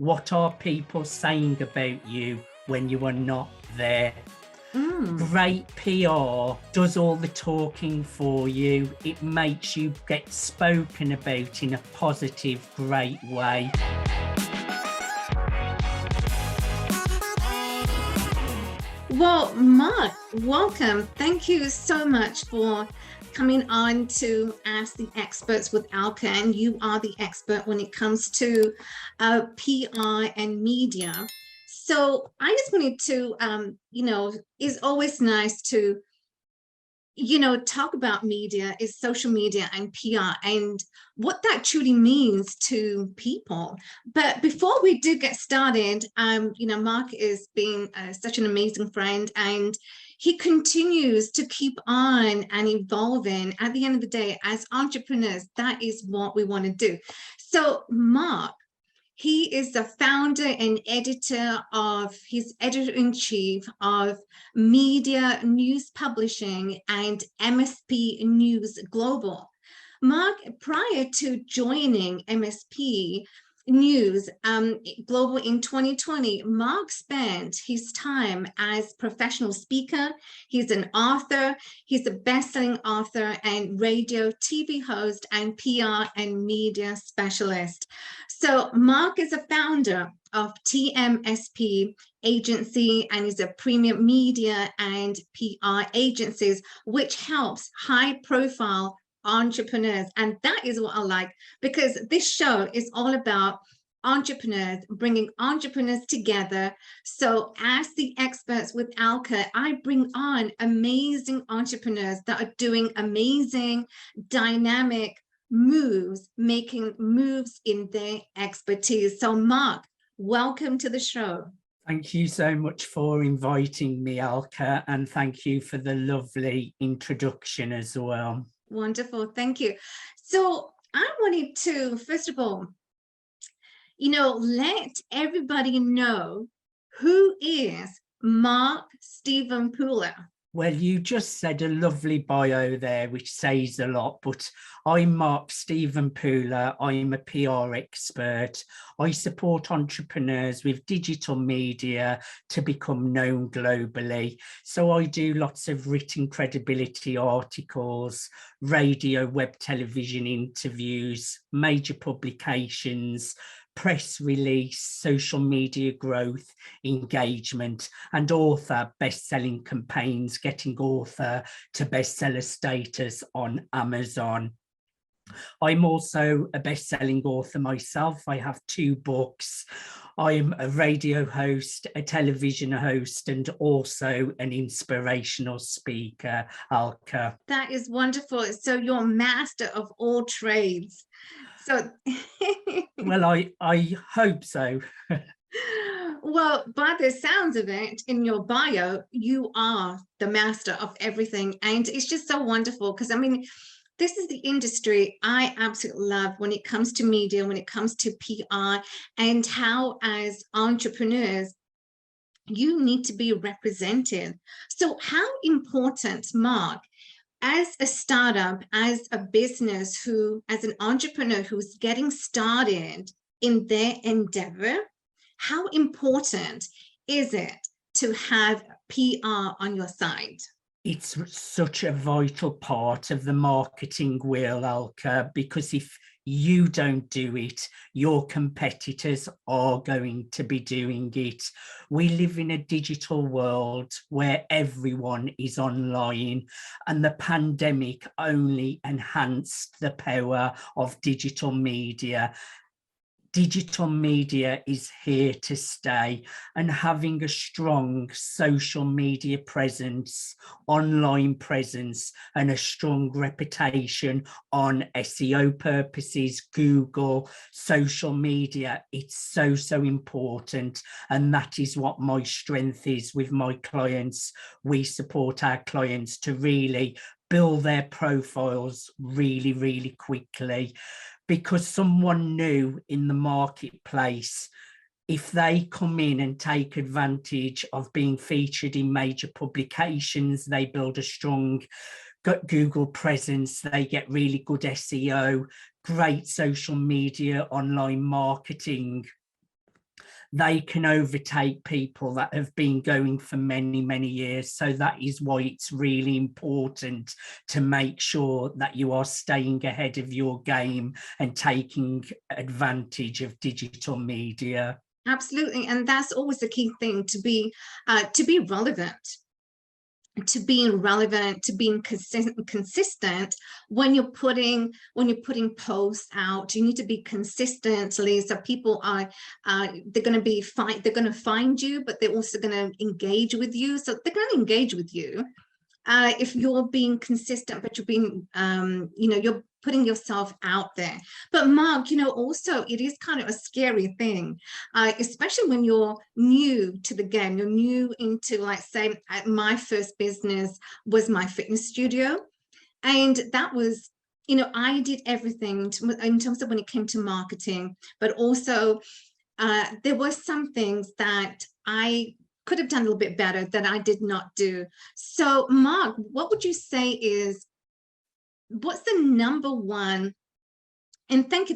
What are people saying about you when you are not there? Great PR does all the talking for you. It makes you get spoken about in a positive, great way. Well, Mark, welcome. Thank you so much for coming on to Ask the Experts with Alka. And you are the expert when it comes to PR and media. So I just wanted to, it's always nice to, talk about media, is social media and PR and what that truly means to people. But before we do get started, Mark is being such an amazing friend, and he continues to keep on and evolving. At the end of the day, as entrepreneurs, that is what we want to do. So Mark, he is the founder and he's editor-in-chief of Media News Publishing and MSP News Global. Mark, prior to joining MSP News Global in 2020, Mark spent his time as professional speaker. He's an author. He's a best-selling author and radio, TV host, and PR and media specialist. So Mark is a founder of TMSP agency and is a premium media and PR agencies, which helps high-profile entrepreneurs. And that is what I like, because this show is all about entrepreneurs, bringing entrepreneurs together. So as the experts with Alka, I bring on amazing entrepreneurs that are doing amazing, dynamic moves, making moves in their expertise. So Mark, welcome to the show. Thank you so much for inviting me, Alka, and thank you for the lovely introduction as well. Wonderful, thank you. So I wanted to, first of all, let everybody know, who is Mark Stephen Pooler? Well, you just said a lovely bio there, which says a lot, but I'm Mark Stephen Pooler. I'm a PR expert. I support entrepreneurs with digital media to become known globally. So I do lots of written credibility articles, radio, web, television interviews, major publications, press release, social media growth, engagement, and author best-selling campaigns, getting author to bestseller status on Amazon. I'm also a best-selling author myself. I have 2 books. I'm a radio host, a television host, and also an inspirational speaker, Alka. That is wonderful. So you're master of all trades. So well, I hope so. Well, by the sounds of it, in your bio, you are the master of everything. And it's just so wonderful, because I mean, this is the industry I absolutely love when it comes to media, when it comes to PR, and how as entrepreneurs, you need to be represented. So how important, Mark, as a startup, as a business as an entrepreneur who's getting started in their endeavor, how important is it to have PR on your side? It's such a vital part of the marketing wheel, Alka, because if you don't do it, your competitors are going to be doing it. We live in a digital world where everyone is online, and the pandemic only enhanced the power of digital media. Digital media is here to stay, and having a strong social media presence, online presence, and a strong reputation on SEO purposes, Google, social media, it's so important. And that is what my strength is with my clients. We support our clients to really build their profiles really quickly, because someone new in the marketplace, if they come in and take advantage of being featured in major publications, they build a strong Google presence, they get really good SEO, great social media, online marketing. they can overtake people that have been going for many, many years. So that is why it's really important to make sure that you are staying ahead of your game and taking advantage of digital media. Absolutely. And that's always the key thing, to be relevant, to being relevant, to being consistent. When you're putting posts out, you need to be consistently, so people are they're going to be fine, they're going to find you, but they're also going to engage with you. So they're going to engage with you if you're being consistent, but you're being you're putting yourself out there. But Mark, also it is kind of a scary thing, especially when you're new to the game. You're new into, like, say, my first business was my fitness studio, and that was, I did everything in terms of when it came to marketing, but also there were some things that I could have done a little bit better that I did not do. So Mark, what would you say what's the number one, and thank you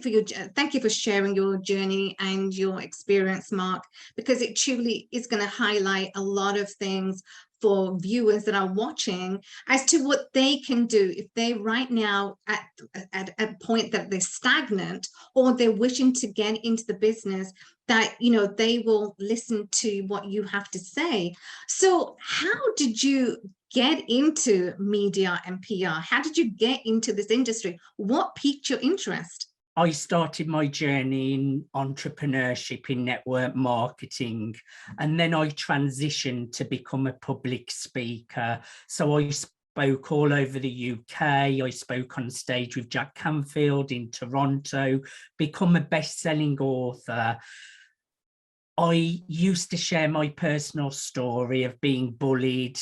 for sharing your journey and your experience, Mark, because it truly is going to highlight a lot of things for viewers that are watching as to what they can do if they right now at a point that they're stagnant, or they're wishing to get into the business, that they will listen to what you have to say. So how did you get into media and PR? How did you get into this industry? What piqued your interest? I started my journey in entrepreneurship in network marketing, and then I transitioned to become a public speaker. So I spoke all over the UK. I spoke on stage with Jack Canfield in Toronto, become a best-selling author. I used to share my personal story of being bullied,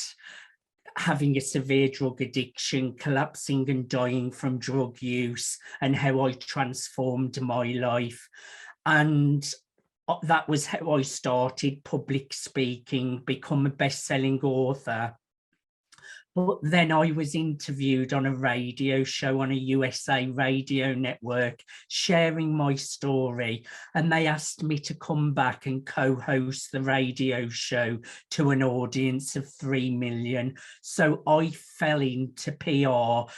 having a severe drug addiction, collapsing and dying from drug use, and how I transformed my life. And that was how I started public speaking, become a best-selling author. But then I was interviewed on a radio show on a USA radio network, sharing my story, and they asked me to come back and co-host the radio show to an audience of 3 million. So I fell into PR,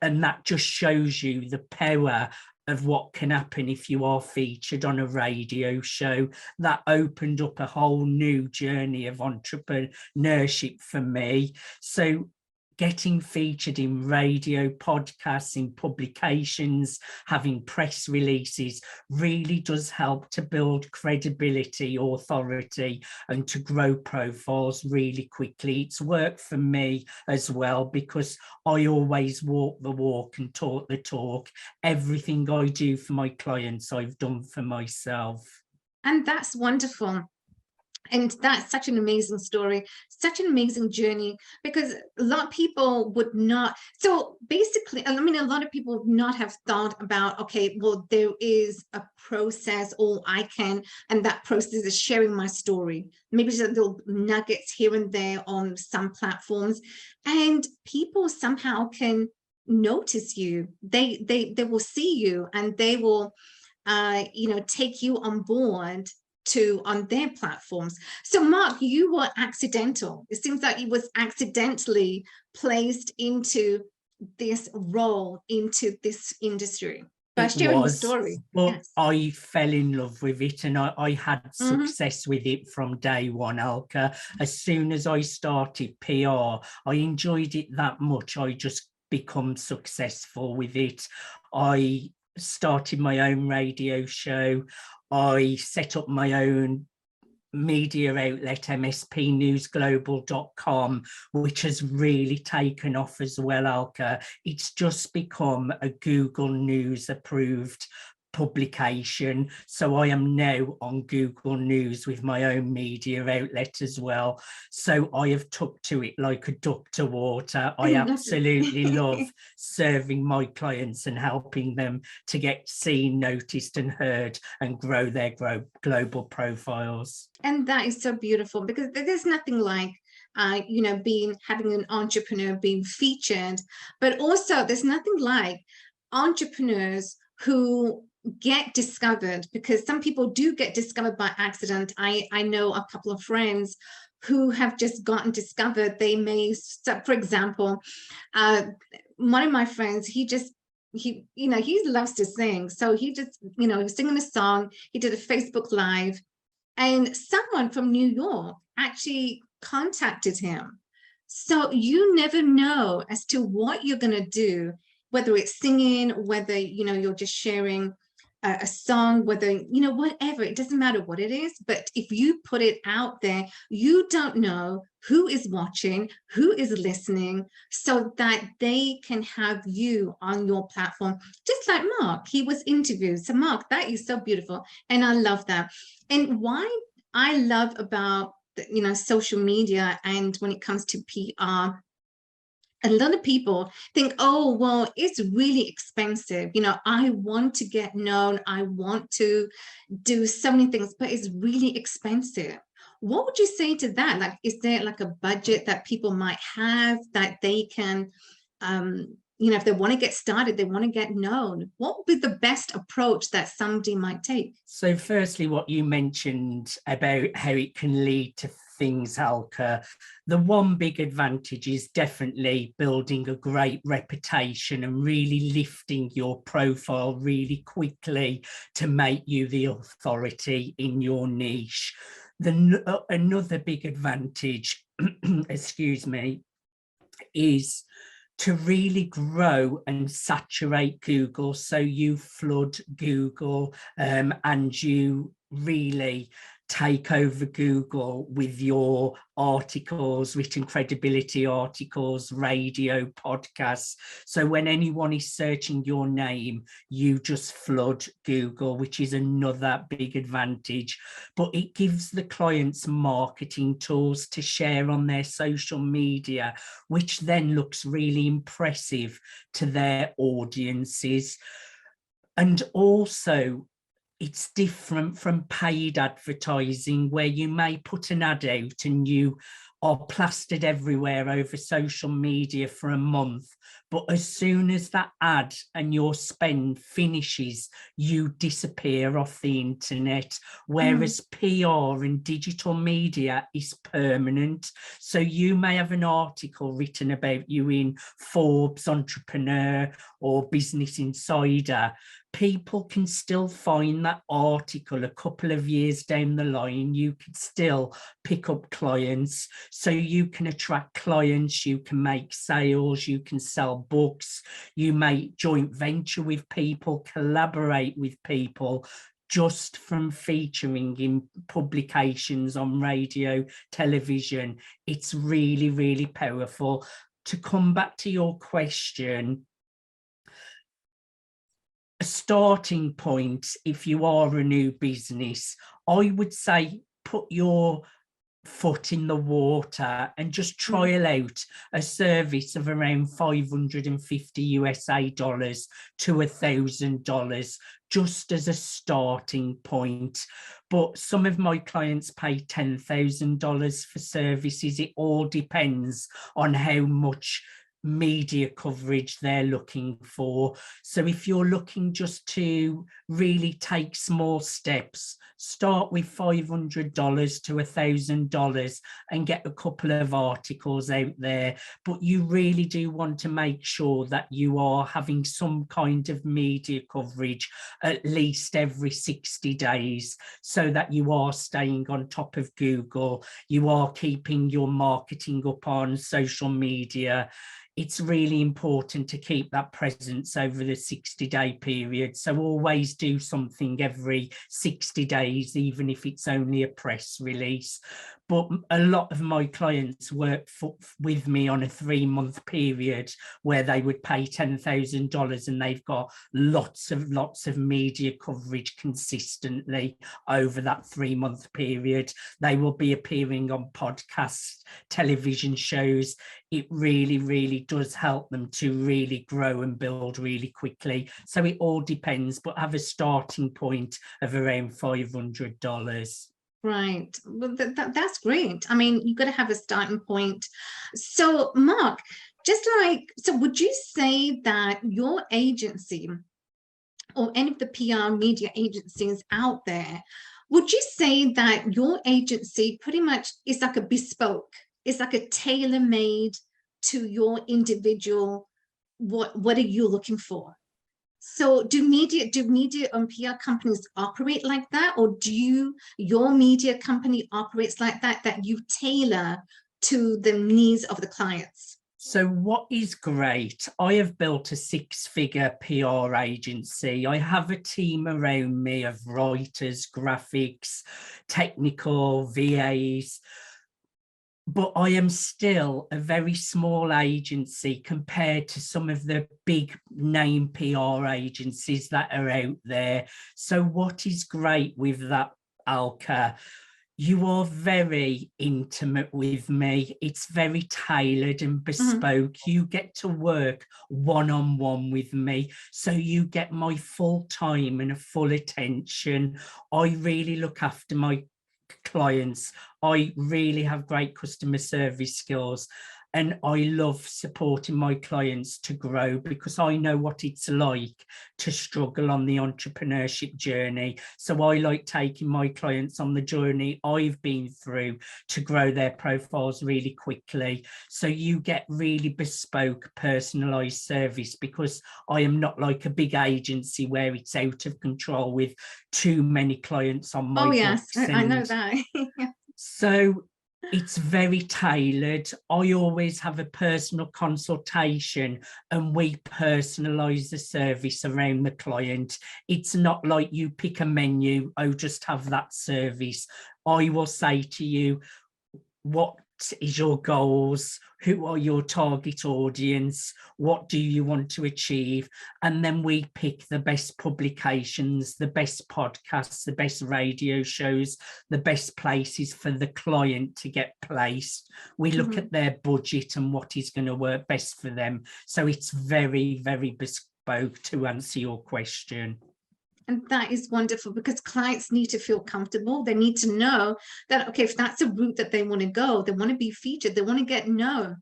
and that just shows you the power of what can happen if you are featured on a radio show. That opened up a whole new journey of entrepreneurship for me. So getting featured in radio, podcasts, in publications, having press releases really does help to build credibility, authority, and to grow profiles really quickly. It's worked for me as well, because I always walk the walk and talk the talk. Everything I do for my clients, I've done for myself. And that's wonderful. And that's such an amazing story, such an amazing journey, because a lot of people would not. So basically, I mean, a lot of people would not have thought about, okay, well, there is a process, or I can, and that process is sharing my story. Maybe just little nuggets here and there on some platforms, and people somehow can notice you. They will see you, and they will, take you on board on their platforms. So Mark, you were accidental. It seems like you was accidentally placed into this role, into this industry by sharing the story. But yes. I fell in love with it, and I had success with it from day one, Alka. As soon as I started PR, I enjoyed it that much. I just become successful with it. I started my own radio show. I set up my own media outlet, mspnewsglobal.com, which has really taken off as well, Alka. It's just become a Google News approved publication. So I am now on Google News with my own media outlet as well. So I have took to it like a duck to water. I absolutely love serving my clients and helping them to get seen, noticed and heard, and grow their global profiles. And that is so beautiful, because there's nothing like having an entrepreneur being featured, but also there's nothing like entrepreneurs who get discovered, because some people do get discovered by accident. I know a couple of friends who have just gotten discovered. They may, for example, one of my friends, he loves to sing. So he just, he was singing a song. He did a Facebook Live, and someone from New York actually contacted him. So you never know as to what you're going to do, whether it's singing, whether, you're just sharing a song, whether, whatever, it doesn't matter what it is. But if you put it out there, you don't know who is watching, who is listening, so that they can have you on your platform. Just like Mark, he was interviewed. So Mark, that is so beautiful. And I love that. And why I love about, social media, and when it comes to PR, a lot of people think, oh, well, it's really expensive. I want to get known. I want to do so many things, but it's really expensive. What would you say to that? Like, is there like a budget that people might have that they can, if they want to get started, they want to get known, what would be the best approach that somebody might take? So firstly, what you mentioned about how it can lead to things, Alka, the one big advantage is definitely building a great reputation and really lifting your profile really quickly to make you the authority in your niche. Another big advantage, excuse me, is to really grow and saturate Google. So you flood Google and you really take over Google with your articles, written credibility articles, radio, podcasts. So when anyone is searching your name, you just flood Google, which is another big advantage. But it gives the clients marketing tools to share on their social media, which then looks really impressive to their audiences. And also, it's different from paid advertising, where you may put an ad out and you are plastered everywhere over social media for a month. But as soon as that ad and your spend finishes, you disappear off the internet, whereas PR and digital media is permanent. So you may have an article written about you in Forbes, Entrepreneur, or Business Insider. People can still find that article a couple of years down the line. You can still pick up clients. So you can attract clients, you can make sales, you can sell books, you may joint venture with people, collaborate with people, just from featuring in publications on radio, television. It's really, really powerful. To come back to your question, a starting point, if you are a new business, I would say put your foot in the water and just trial out a service of around $550 to $1,000, just as a starting point. But some of my clients pay $10,000 for services. It all depends on how much media coverage they're looking for. So if you're looking just to really take small steps, start with $500 to $1,000 and get a couple of articles out there. But you really do want to make sure that you are having some kind of media coverage at least every 60 days, so that you are staying on top of Google, you are keeping your marketing up on social media. It's really important to keep that presence over the 60-day period. So always do something every 60 days, even if it's only a press release. But a lot of my clients work with me on a 3-month period where they would pay $10,000 and they've got lots of media coverage consistently over that 3-month period. They will be appearing on podcasts, television shows. It really, really does help them to really grow and build really quickly. So it all depends, but have a starting point of around $500. Right. Well, that's great. I mean, you've got to have a starting point. So, Mark, so would you say that your agency or any of the PR media agencies out there, would you say that your agency pretty much is like a bespoke, it's like a tailor-made to your individual, what are you looking for? So do media and PR companies operate like that, or do your media company operates like that, that you tailor to the needs of the clients? So what is great, I have built a 6-figure PR agency. I have a team around me of writers, graphics, technical, VAs, but I am still a very small agency compared to some of the big name PR agencies that are out there. So what is great with that, Alka, you are very intimate with me. It's very tailored and bespoke. You get to work one-on-one with me, so you get my full time and a full attention. I really look after my clients. I really have great customer service skills, and I love supporting my clients to grow, because I know what it's like to struggle on the entrepreneurship journey. So I like taking my clients on the journey I've been through to grow their profiles really quickly. So you get really bespoke, personalized service, because I am not like a big agency where it's out of control with too many clients on my yes, books. I know that. So it's very tailored. I always have a personal consultation, and we personalize the service around the client. It's not like you pick a menu, oh, just have that service. I will say to you, what is your goals? Who are your target audience? What do you want to achieve? And then we pick the best publications, the best podcasts, the best radio shows, the best places for the client to get placed. We look at their budget and what is going to work best for them. So it's very, very bespoke, to answer your question. And that is wonderful, because clients need to feel comfortable. They need to know that, okay, if that's a route that they want to go, they want to be featured, they want to get known.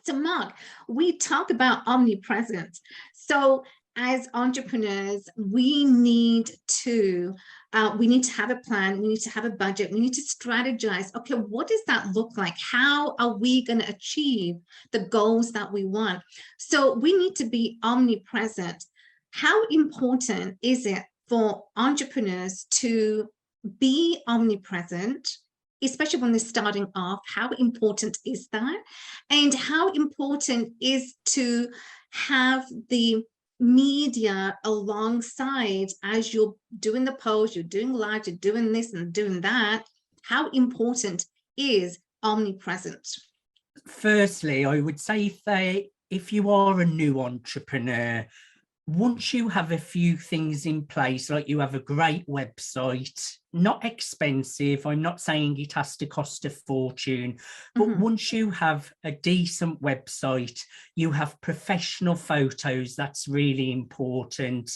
So Mark, we talk about omnipresence. So as entrepreneurs, we need to have a plan, we need to have a budget, we need to strategize. Okay, what does that look like? How are we going to achieve the goals that we want? So we need to be omnipresent. How important is it for entrepreneurs to be omnipresent, especially when they're starting off? How important is that? And how important is to have the media alongside as you're doing the post, you're doing live, you're doing this and doing that? How important is omnipresent? Firstly, I would say if you are a new entrepreneur, once you have a few things in place, like you have a great website, not expensive, I'm not saying it has to cost a fortune, but once you have a decent website, you have professional photos, that's really important,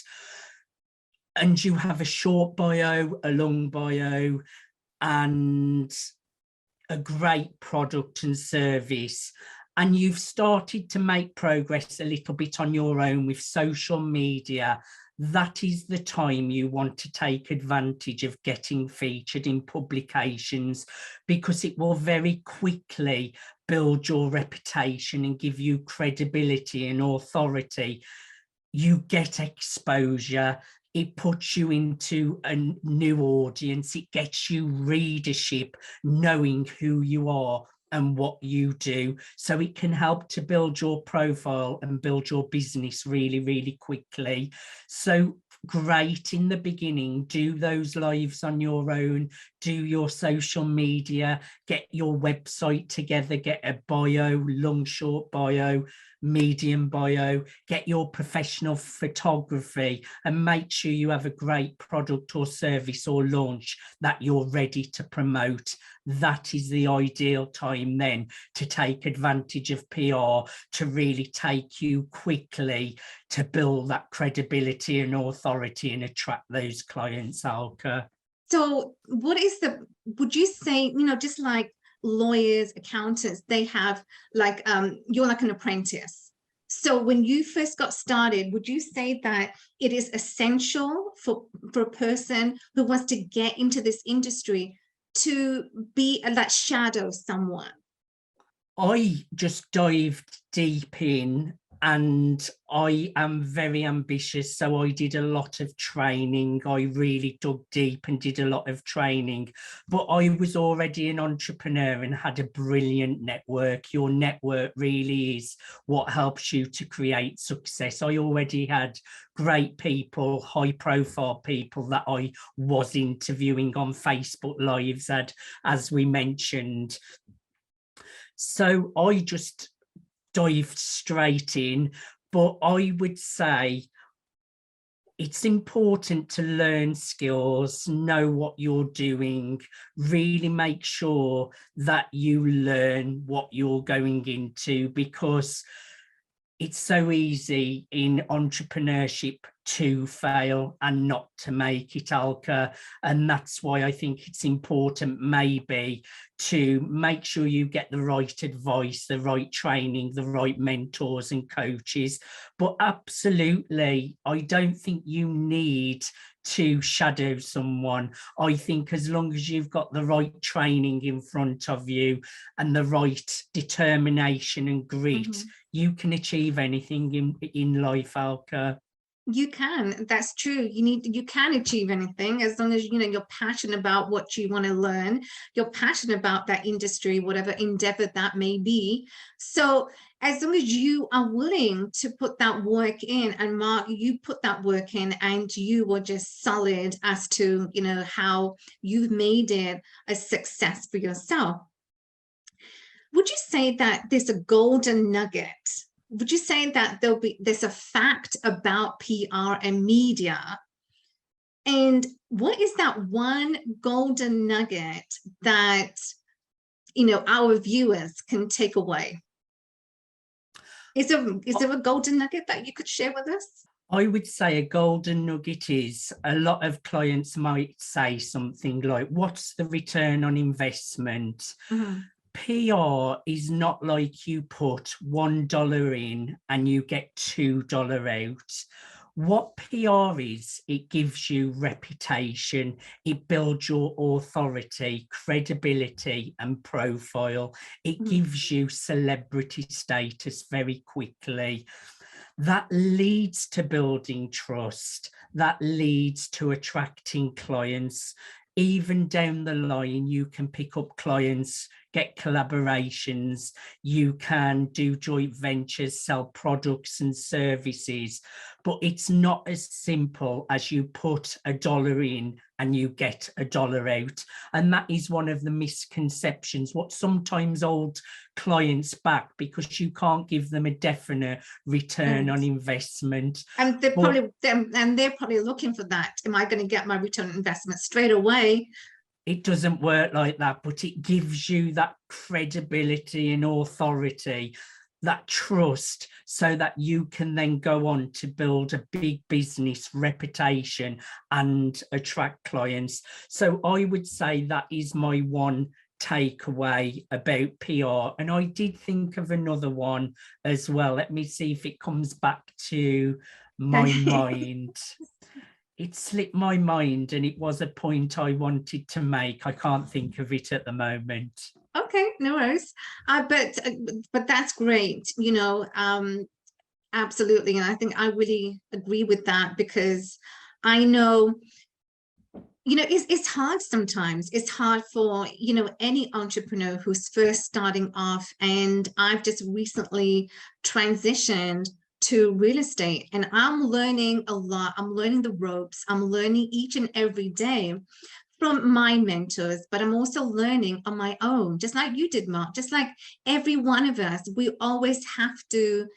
and you have a short bio, a long bio, and a great product and service, and you've started to make progress a little bit on your own with social media, that is the time you want to take advantage of getting featured in publications, because it will very quickly build your reputation and give you credibility and authority. You get exposure, it puts you into a new audience, it gets you readership, knowing who you are and what you do. So it can help to build your profile and build your business really, really quickly. So great in the beginning, do those lives on your own, do your social media, get your website together, get a bio, long, short bio, medium bio, get your professional photography, and make sure you have a great product or service or launch that you're ready to promote. That is the ideal time then to take advantage of PR, to really take you quickly to build that credibility and authority and attract those clients, Alka. So what is would you say, just like lawyers, accountants, they have like, you're like an apprentice. So when you first got started, would you say that it is essential for a person who wants to get into this industry to be that shadow someone? I just dived deep in, and I am very ambitious. So I did a lot of training. I really dug deep and did a lot of training. But I was already an entrepreneur and had a brilliant network. Your network really is what helps you to create success. I already had great people, high profile people that I was interviewing on Facebook Lives, as we mentioned. So I just dived straight in, but I would say it's important to learn skills, know what you're doing, really make sure that you learn what you're going into, because it's so easy in entrepreneurship to fail and not to make it, Alka. And that's why I think it's important maybe to make sure you get the right advice, the right training, the right mentors and coaches. But absolutely, I don't think you need to shadow someone. I think as long as you've got the right training in front of you and the right determination and grit, you can achieve anything in life, Alka. You can. That's true. You can achieve anything as long as you're passionate about what you want to learn. You're passionate about that industry, whatever endeavor that may be. So as long as you are willing to put that work in, and Mark, you put that work in, and you were just solid as to how you've made it a success for yourself. Would you say that there's a golden nugget? Would you say that there's a fact about PR and media? And what is that one golden nugget that our viewers can take away? Is there a golden nugget that you could share with us? I would say a golden nugget is, a lot of clients might say something like, what's the return on investment? PR is not like you put $1 in and you get $2 out. What PR is, it gives you reputation, it builds your authority, credibility, and profile. It gives you celebrity status very quickly. That leads to building trust, that leads to attracting clients. Even down the line, you can pick up clients, get collaborations, you can do joint ventures, sell products and services, but it's not as simple as you put $1 in and you get $1 out. And that is one of the misconceptions, what sometimes hold clients back, because you can't give them a definite return on investment. And they're probably looking for that. Am I going to get my return on investment straight away? It doesn't work like that, but it gives you that credibility and authority, that trust, so that you can then go on to build a big business reputation and attract clients. So I would say that is my one takeaway about PR. And I did think of another one as well. Let me see if it comes back to my mind. It slipped my mind, and it was a point I wanted to make. I can't think of it at the moment. Okay, no worries. But that's great. Absolutely. And I think I really agree with that, because I know, it's hard sometimes. It's hard for, any entrepreneur who's first starting off. And I've just recently transitioned to real estate, and I'm learning a lot. I'm learning the ropes. I'm learning each and every day from my mentors, but I'm also learning on my own, just like you did, Mark, just like every one of us. We always have to,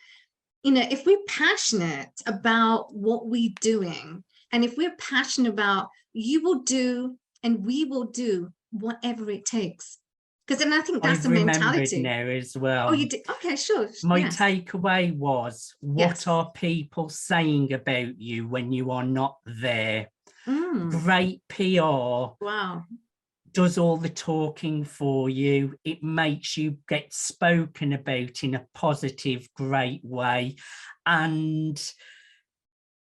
if we're passionate about what we're doing, and if we're passionate about, you will do and we will do whatever it takes. Because then I think that's the mentality now as well. Oh, you did? Okay, sure. My takeaway was, what are people saying about you when you are not there? Great PR. Wow. does all the talking for you. It makes you get spoken about in a positive, great way. And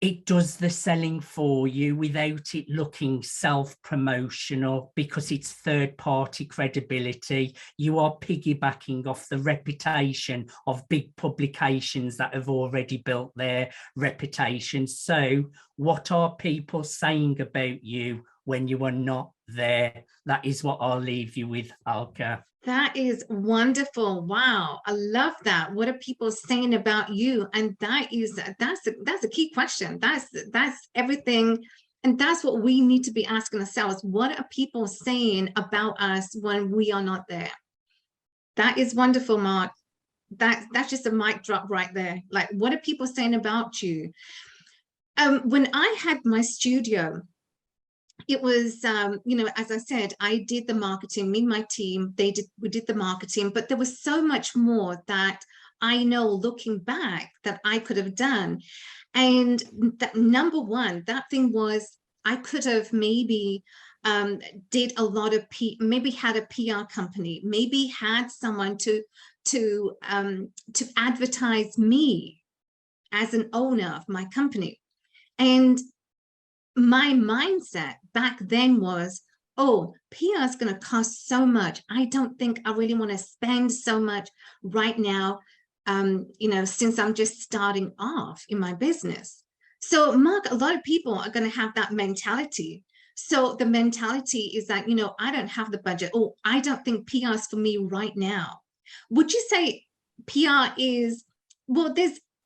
it does the selling for you without it looking self-promotional, because it's third-party credibility. You are piggybacking off the reputation of big publications that have already built their reputation. So what are people saying about you when you are not there? That is what I'll leave you with, Alka. That is wonderful. Wow. I love that. What are people saying about you? And that's a key question. That's everything. And that's what we need to be asking ourselves. What are people saying about us when we are not there? That is wonderful, Mark. That's just a mic drop right there. Like, what are people saying about you? When I had my studio, it was, as I said, I did the marketing, me and my team, we did the marketing, but there was so much more that I know looking back that I could have done. And that number one, that thing was, I could have maybe did a lot of maybe had a PR company, maybe had someone to advertise me as an owner of my company. And my mindset back then was, oh, PR is going to cost so much. I don't think I really want to spend so much right now, since I'm just starting off in my business. So, Mark, a lot of people are going to have that mentality. So the mentality is that, I don't have the budget. Oh, I don't think PR is for me right now. Would you say PR is, well,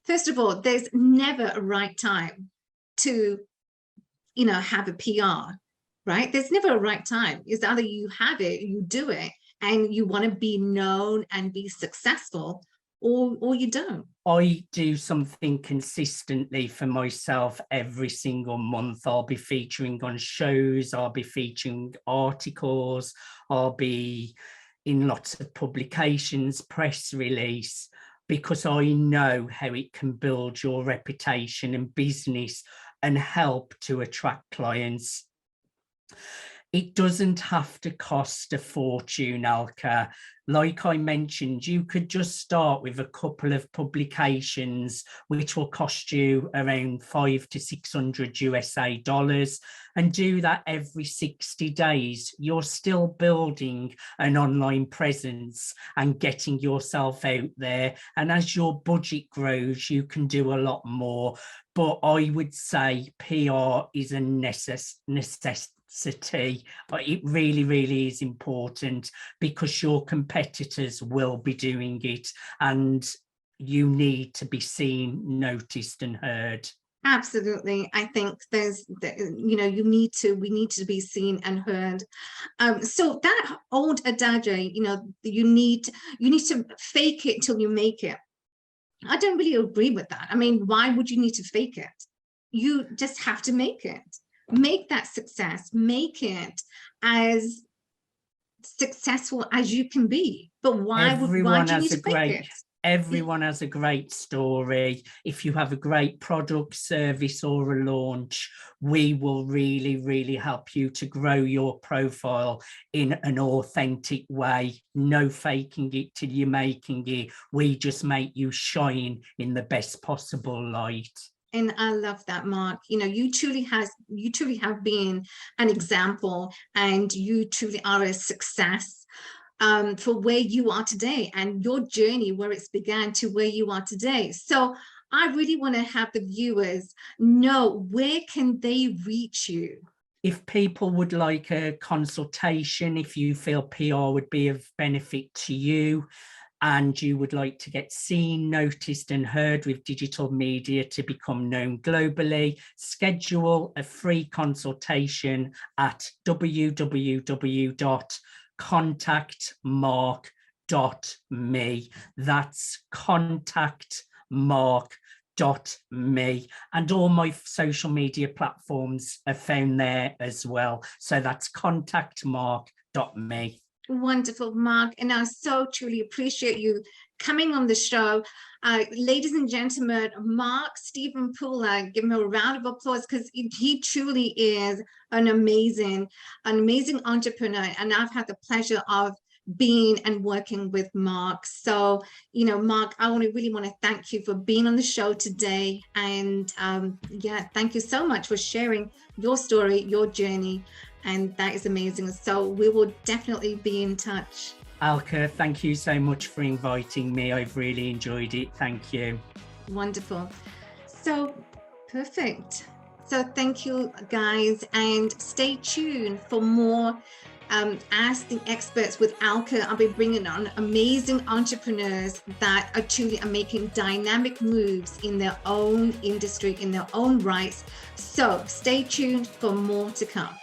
first of all, there's never a right time to have a PR, right? There's never a right time. It's either you have it, you do it, and you want to be known and be successful, or you don't. I do something consistently for myself every single month. I'll be featuring on shows, I'll be featuring articles, I'll be in lots of publications, press release, because I know how it can build your reputation and business and help to attract clients. It doesn't have to cost a fortune, Alka. Like I mentioned, you could just start with a couple of publications, which will cost you around $500 to $600 USA, and do that every 60 days. You're still building an online presence and getting yourself out there. And as your budget grows, you can do a lot more. But I would say PR is a necessity, but it really, really is important, because your competitors will be doing it and you need to be seen, noticed and heard. Absolutely. I think we need to be seen and heard. So that old adage, you need to fake it till you make it. I don't really agree with that. I mean, why would you need to fake it? You just have to make it. Make that success. Make it as successful as you can be. But why do you need to fake it? Everyone has a great story. If you have a great product, service, or a launch, we will really, really help you to grow your profile in an authentic way. No faking it till you're making it. We just make you shine in the best possible light. And I love that, Mark. You truly have been an example, and you truly are a success for where you are today, and your journey, where it's began to where you are today. So I really want to have the viewers know, where can they reach you? If people would like a consultation, if you feel PR would be of benefit to you, and you would like to get seen, noticed and heard with digital media to become known globally, schedule a free consultation at www.contactmark.me. That's contactmark.me, and all my social media platforms are found there as well. So that's contactmark.me. Wonderful, Mark. And I so truly appreciate you coming on the show. Ladies and gentlemen, Mark Stephen Pula, give him a round of applause because he truly is an amazing entrepreneur. And I've had the pleasure of being and working with Mark. So, you know, Mark, I really want to thank you for being on the show today. And yeah, thank you so much for sharing your story, your journey. And that is amazing. So we will definitely be in touch. Alka, thank you so much for inviting me. I've really enjoyed it. Thank you. Wonderful. So perfect. So thank you, guys, and stay tuned for more Ask the Experts with Alka. I'll be bringing on amazing entrepreneurs that are truly making dynamic moves in their own industry, in their own rights. So stay tuned for more to come.